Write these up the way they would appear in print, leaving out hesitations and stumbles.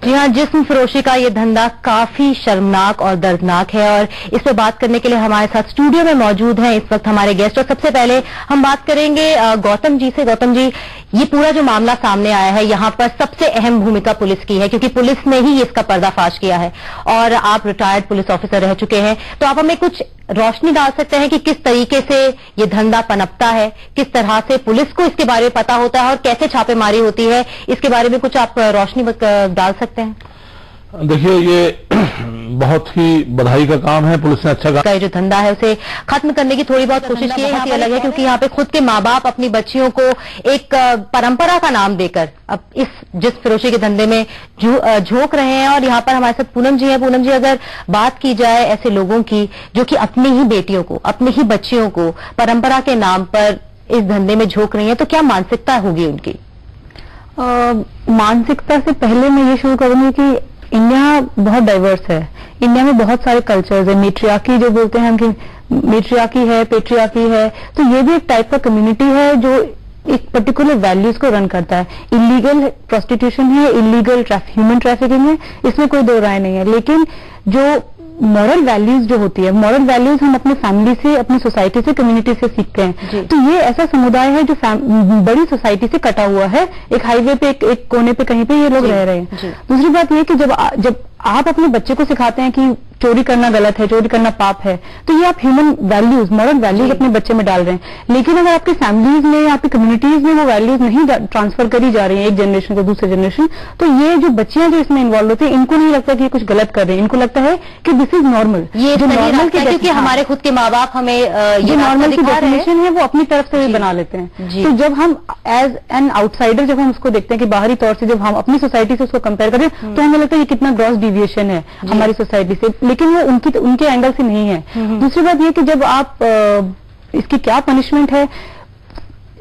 जी हाँ, जिस्म फरोशी का ये धंधा काफी शर्मनाक और दर्दनाक है और इस पर बात करने के लिए हमारे साथ स्टूडियो में मौजूद हैं इस वक्त हमारे गेस्ट। और सबसे पहले हम बात करेंगे गौतम जी से। गौतम जी, ये पूरा जो मामला सामने आया है, यहाँ पर सबसे अहम भूमिका पुलिस की है क्योंकि पुलिस ने ही इसका पर्दाफाश किया है और आप रिटायर्ड पुलिस ऑफिसर रह चुके हैं, तो आप हमें कुछ रोशनी डाल सकते हैं कि किस तरीके से ये धंधा पनपता है, किस तरह से पुलिस को इसके बारे में पता होता है और कैसे छापेमारी होती है, इसके बारे में कुछ आप रोशनी डाल सकते हैं? देखिए, ये बहुत ही बधाई का काम है, पुलिस ने अच्छा काम। ये जो धंधा है उसे खत्म करने की थोड़ी बहुत कोशिश की है, अलग है क्योंकि यहाँ पे खुद के माँ बाप अपनी बच्चियों को एक परंपरा का नाम देकर अब इस जिस फरोशी के धंधे में झोंक रहे हैं। और यहाँ पर हमारे साथ पूनम जी है। पूनम जी, अगर बात की जाए ऐसे लोगों की जो कि अपनी ही बेटियों को, अपनी ही बच्चियों को परंपरा के नाम पर इस धंधे में झोंक रही है, तो क्या मानसिकता होगी उनकी? मानसिकता से पहले मैं ये शुरू करूंगी कि इंडिया बहुत डाइवर्स है। इंडिया में बहुत सारे कल्चर्स है। मेट्रियार्की जो बोलते हैं हम कि मेट्रियार्की है, पेट्रियार्की है, तो ये भी एक टाइप का कम्युनिटी है जो एक पर्टिकुलर वैल्यूज को रन करता है। इलीगल प्रोस्टिट्यूशन है, इलीगल ह्यूमन ट्रैफिकिंग है, इसमें कोई दो राय नहीं है। लेकिन जो मॉरल वैल्यूज जो होती है, मॉरल वैल्यूज हम अपने फैमिली से, अपनी सोसाइटी से, कम्युनिटी से सीखते हैं। तो ये ऐसा समुदाय है जो बड़ी सोसाइटी से कटा हुआ है। एक हाईवे पे एक कोने पे कहीं पे ये लोग रह रहे हैं। दूसरी बात ये कि जब आप अपने बच्चे को सिखाते हैं कि चोरी करना गलत है, चोरी करना पाप है, तो ये आप ह्यूमन वैल्यूज, मॉरल वैल्यूज अपने बच्चे में डाल रहे हैं। लेकिन अगर आपकी फैमिलीज में, आपकी कम्युनिटीज में वो वैल्यूज नहीं ट्रांसफर करी जा रही है एक जनरेशन को दूसरे जनरेशन, तो ये जो बच्चियां जो इसमें इन्वॉल्व होती है, इनको नहीं लगता कि ये कुछ गलत कर रहे हैं। इनको लगता है कि दिस इज नॉर्मल। ये जो नॉर्मल क्योंकि हमारे खुद के माँ बाप हमें ये नॉर्मल की डेफिनेशन है वो अपनी तरफ से बना लेते हैं। तो जब हम एज एन आउटसाइडर जब हम उसको देखते हैं कि बाहरी तौर से जब हम अपनी सोसाइटी से उसको कंपेयर करें, तो हमें लगता है ये कितना ग्रॉस डिविएशन है हमारी सोसाइटी से, लेकिन वो उनके एंगल से नहीं है। दूसरी बात ये कि जब आप इसकी क्या पनिशमेंट है,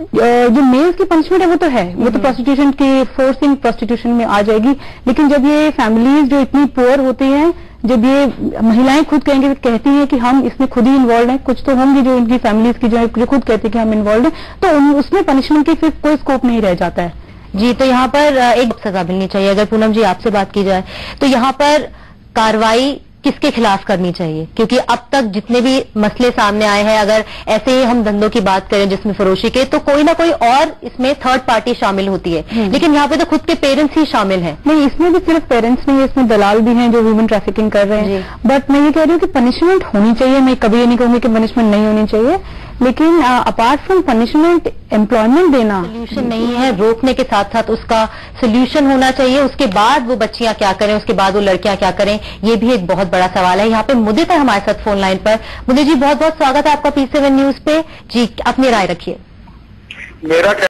जो मेल्स की पनिशमेंट है वो तो है, वो तो प्रोस्टिट्यूशन की, फोर्सिंग प्रोस्टिट्यूशन में आ जाएगी। लेकिन जब ये फैमिलीज जो इतनी पुअर होती हैं, जब ये महिलाएं खुद कहती हैं कि हम इसमें खुद ही इन्वॉल्व हैं, कुछ तो होंगी जो इनकी फैमिलीज की जो खुद कहती है कि हम इन्वॉल्व हैं, तो उसमें पनिशमेंट की फिर कोई स्कोप नहीं रह जाता है। जी, तो यहाँ पर एक सजा मिलनी चाहिए। अगर पूनम जी आपसे बात की जाए तो यहाँ पर कार्रवाई किसके खिलाफ करनी चाहिए? क्योंकि अब तक जितने भी मसले सामने आए हैं, अगर ऐसे ही हम धंधों की बात करें जिसमें फरोशी के, तो कोई ना कोई और इसमें थर्ड पार्टी शामिल होती है, लेकिन यहाँ पे तो खुद के पेरेंट्स ही शामिल हैं। नहीं, इसमें भी सिर्फ पेरेंट्स नहीं है, इसमें दलाल भी हैं जो ह्यूमन ट्रैफिकिंग कर रहे हैं। बट मैं ये कह रही हूँ कि पनिशमेंट होनी चाहिए। मैं कभी ये नहीं कहूंगी कि पनिशमेंट नहीं होनी चाहिए, लेकिन अपार्ट फ्रॉम पनिशमेंट एम्प्लॉयमेंट देना सोल्यूशन नहीं है। रोकने के साथ साथ उसका सोल्यूशन होना चाहिए। उसके बाद वो बच्चियां क्या करें, उसके बाद वो लड़कियां क्या करें, ये भी एक बहुत बड़ा सवाल है। यहाँ पे मुदीत है हमारे साथ फोन लाइन पर। मुदीत जी, बहुत बहुत स्वागत है आपका P7 न्यूज पे। जी, अपनी राय रखिए। मेरा